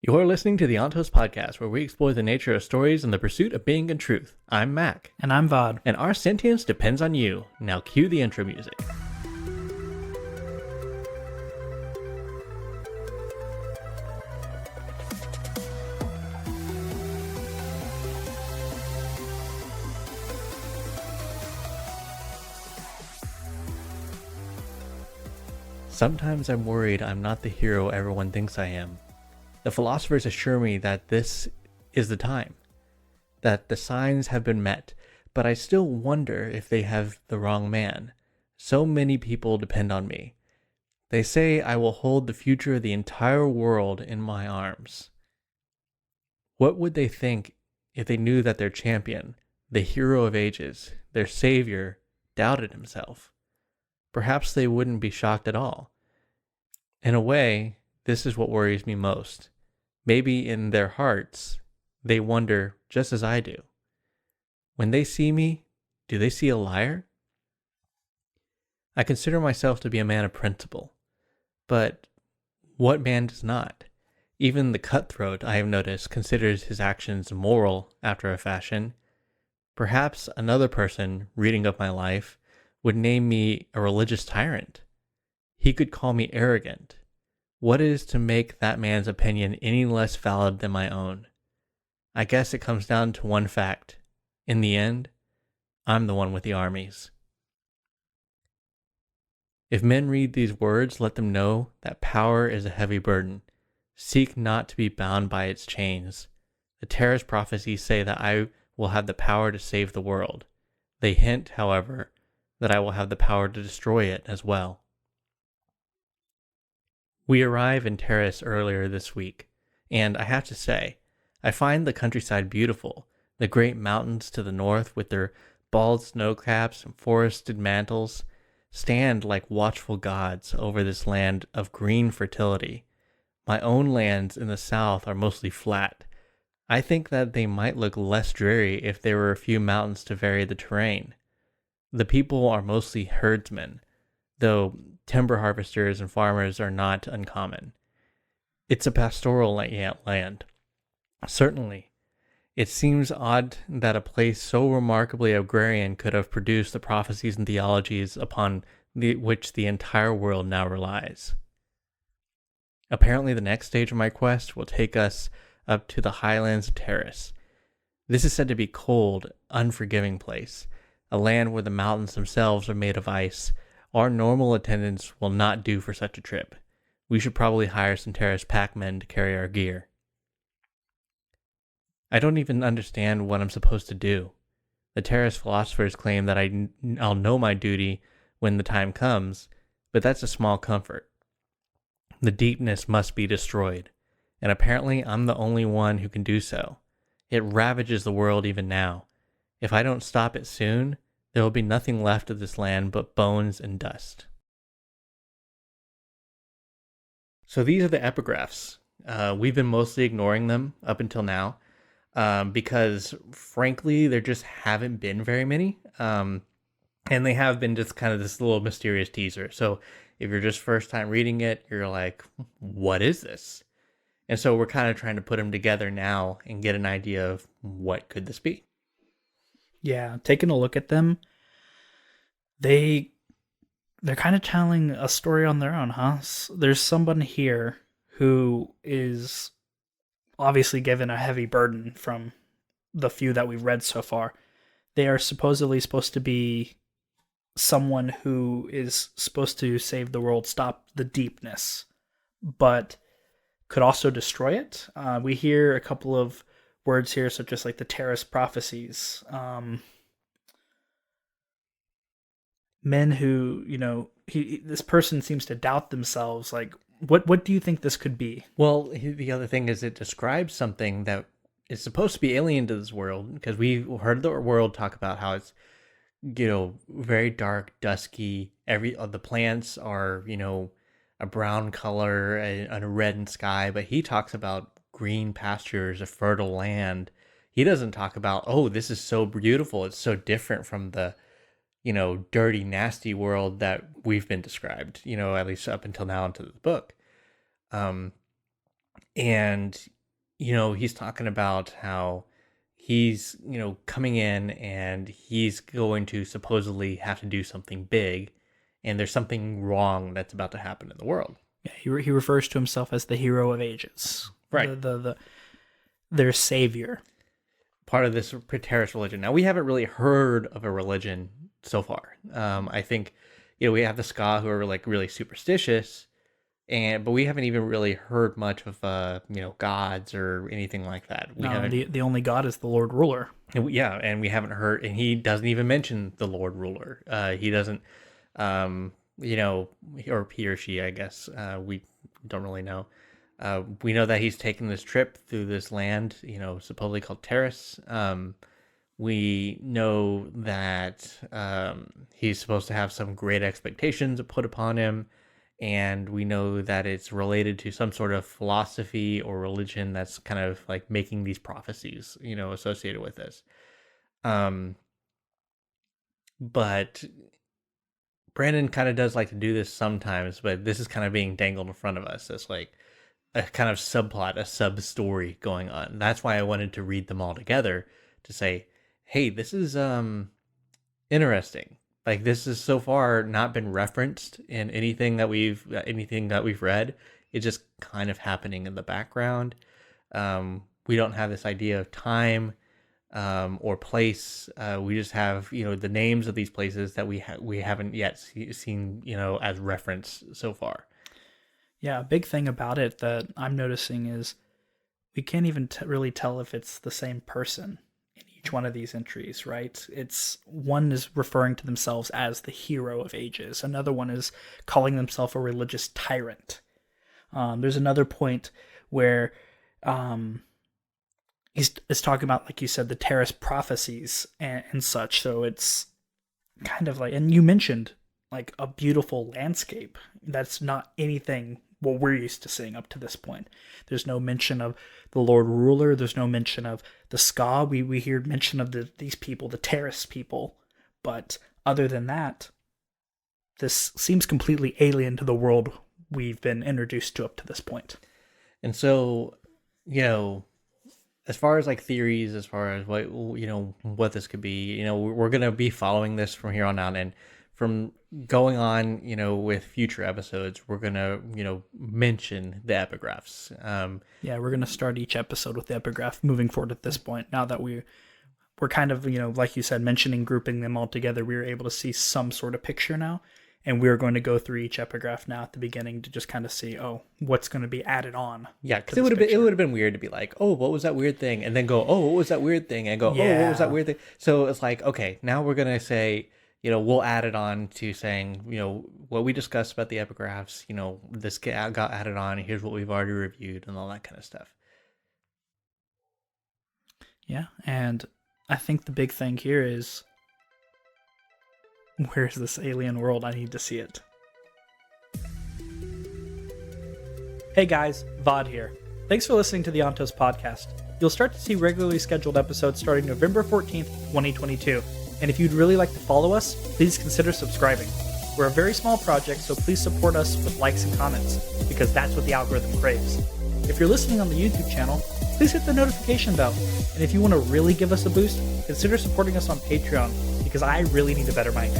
You're listening to the Ontos Podcast, where we explore the nature of stories and the pursuit of being and truth. I'm Maq. And I'm Vaud. And our sentience depends on you. Now cue the intro music. Sometimes I'm worried I'm not the hero everyone thinks I am. The philosophers assure me that this is the time, that the signs have been met, but I still wonder if they have the wrong man. So many people depend on me. They say I will hold the future of the entire world in my arms. What would they think if they knew that their champion, the hero of ages, their savior, doubted himself? Perhaps they wouldn't be shocked at all. In a way, this is what worries me most. Maybe in their hearts, they wonder just as I do. When they see me, do they see a liar? I consider myself to be a man of principle. But what man does not? Even the cutthroat, I have noticed, considers his actions moral after a fashion. Perhaps another person, reading of my life, would name me a religious tyrant. He could call me arrogant. What is to make that man's opinion any less valid than my own? I guess it comes down to one fact. In the end, I'm the one with the armies. If men read these words, let them know that power is a heavy burden. Seek not to be bound by its chains. The terrorist prophecies say that I will have the power to save the world. They hint, however, that I will have the power to destroy it as well. We arrived in Terrace earlier this week, and I have to say, I find the countryside beautiful. The great mountains to the north, with their bald snow caps and forested mantles, stand like watchful gods over this land of green fertility. My own lands in the south are mostly flat. I think that they might look less dreary if there were a few mountains to vary the terrain. The people are mostly herdsmen, though timber harvesters and farmers are not uncommon. It's a pastoral land. Certainly, it seems odd that a place so remarkably agrarian could have produced the prophecies and theologies upon which the entire world now relies. Apparently, the next stage of my quest will take us up to the highlands of Terrace. This is said to be a cold, unforgiving place, a land where the mountains themselves are made of ice. Our normal attendance will not do for such a trip. We should probably hire some Terrace packmen to carry our gear. I don't even understand what I'm supposed to do. The Terrace philosophers claim that I'll know my duty when the time comes, but that's a small comfort. The deepness must be destroyed, and apparently I'm the only one who can do so. It ravages the world even now. If I don't stop it soon, there will be nothing left of this land but bones and dust. So these are the epigraphs. We've been mostly ignoring them up until now because, frankly, there just haven't been very many. And they have been just kind of this little mysterious teaser. So if you're just first time reading it, you're like, what is this? And so we're kind of trying to put them together now and get an idea of what could this be. Yeah, taking a look at them, they're kind of telling a story on their own, huh? There's someone here who is obviously given a heavy burden from the few that we've read so far. They are supposedly supposed to be someone who is supposed to save the world, stop the deepness, but could also destroy it. We hear a couple of words here, such as like the Terrace prophecies. Men who, this person seems to doubt themselves. Like, what do you think this could be? Well, the other thing is it describes something that is supposed to be alien to this world, because we've heard the world talk about how it's, very dark, dusky. The plants are, a brown color and a reddened sky, but he talks about green pastures, a fertile land. He doesn't talk about, oh, this is so beautiful. It's so different from the, dirty, nasty world that we've been described, at least up until now into the book. And, he's talking about how he's, coming in and he's going to supposedly have to do something big, and there's something wrong that's about to happen in the world. Yeah, he refers to himself as the hero of ages. Right. Their savior. Part of this Terrace religion. Now, we haven't really heard of a religion so far. I think, we have the Ska who are like really superstitious, but we haven't even really heard much of gods or anything like that. The only god is the Lord Ruler. And we haven't heard, and he doesn't even mention the Lord Ruler. He doesn't, or he or she, I guess. We don't really know. We know that he's taking this trip through this land, supposedly called Terrace. We know that he's supposed to have some great expectations put upon him, and we know that it's related to some sort of philosophy or religion that's kind of like making these prophecies, associated with this. But Brandon kind of does like to do this sometimes, but this is kind of being dangled in front of us. It's like a kind of subplot, a sub story going on. That's why I wanted to read them all together to say, hey, this is interesting. Like, this has so far not been referenced in anything that we've read. It's just kind of happening in the background. We don't have this idea of time or place. We just have the names of these places that we haven't yet seen as reference so far. Yeah, a big thing about it that I'm noticing is we can't even really tell if it's the same person in each one of these entries, right? It's one is referring to themselves as the hero of ages. Another one is calling themselves a religious tyrant. There's another point where he's talking about, like you said, the Terrace prophecies and such. So it's kind of like, and you mentioned like a beautiful landscape. That's not anything what we're used to seeing up to this point. There's no mention of the Lord Ruler. There's no mention of the Ska. We hear mention of these people, the Terrace people. But other than that, this seems completely alien to the world we've been introduced to up to this point. And so, as far as like theories, as far as what this could be, we're going to be following this from here on out. And from going on, with future episodes, we're going to, mention the epigraphs. We're going to start each episode with the epigraph moving forward at this point. Now that we're kind of, like you said, mentioning, grouping them all together, we were able to see some sort of picture now. And we're going to go through each epigraph now at the beginning to just kind of see, what's going to be added on. Yeah, because it would have been weird to be like, oh, what was that weird thing? And then go, oh, what was that weird thing? And go, oh, what was that weird thing? So it's like, okay, now we're going to say, we'll add it on to saying, what we discussed about the epigraphs, this got added on, and here's what we've already reviewed and all that kind of stuff. Yeah, and I think the big thing here is, where's this alien world? I need to see it. Hey guys, Vaud here. Thanks for listening to the Ontos podcast. You'll start to see regularly scheduled episodes starting November 14th, 2022. And if you'd really like to follow us, please consider subscribing. We're a very small project, so please support us with likes and comments, because that's what the algorithm craves. If you're listening on the YouTube channel, please hit the notification bell. And if you want to really give us a boost, consider supporting us on Patreon, because I really need a better mic.